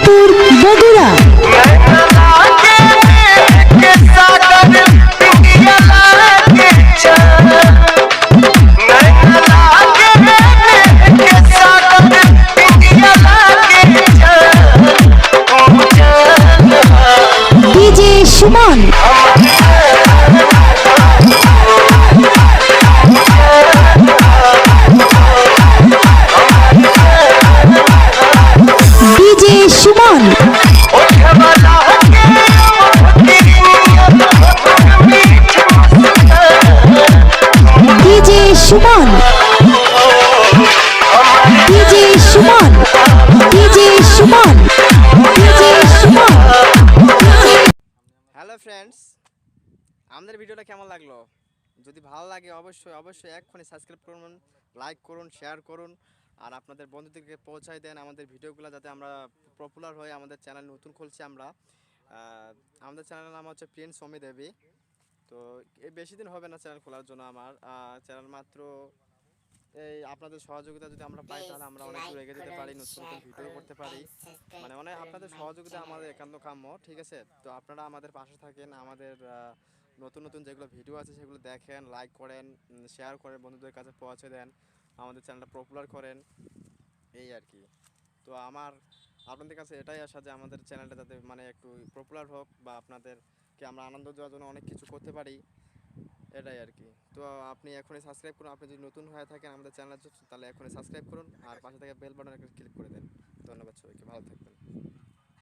Mohammadpur, Bogura. DJ Suman, DJ Suman, DJ Suman, DJ Suman, DJ Suman, DJ Suman. Hello friends, আমাদের ভিডিওটা কেমন লাগলো? যদি ভালো লাগে অবশ্যই অবশ্যই এক্ষুনি সাবস্ক্রাইব করুন, লাইক করুন, শেয়ার করুন, আর আপনাদের বন্ধুদেরকে পৌঁছায় দেন আমাদের ভিডিওগুলো, যাতে আমরা পপুলার হই। আমাদের চ্যানেল নতুন খুলছি আমরা। আমাদের চ্যানেলের নাম হচ্ছে প্রিন্স অমি দেবী। তো বেশি দিন হবে না চ্যানেল খোলার জন্য। আমার চ্যানেল মাত্র এই আপনাদের সহযোগিতা যদি আমরা পাই, তাহলে আমরা অনেক দূর এগিয়ে যেতে পারি, নতুন নতুন ভিডিও করতে পারি। মানে অনেক আপনাদের সহযোগিতা আমাদের একান্ত কাম্য, ঠিক আছে? তো আপনারা আমাদের পাশে থাকেন, আমাদের নতুন নতুন যেগুলো ভিডিও আছে সেগুলো দেখেন, লাইক করেন, শেয়ার করেন, বন্ধুদের কাছে পৌঁছে দেন, আমাদের চ্যানেলটা পপুলার করেন, এই আর কি। তো আমার আপনাদের কাছে এটাই আশা যে আমাদের চ্যানেলটা যাতে মানে একটু পপুলার হোক, বা আপনাদেরকে আমরা আনন্দ দেওয়ার জন্য অনেক কিছু করতে পারি, এটাই আর কি। তো আপনি এখনই সাবস্ক্রাইব করুন। আপনি যদি নতুন হয়ে থাকেন আমাদের চ্যানেলে, তাহলে এখনই সাবস্ক্রাইব করুন, আর পাশে থেকে বেল বাটনে ক্লিক করে দেন। ধন্যবাদ সবাইকে, ভালো থাকবেন।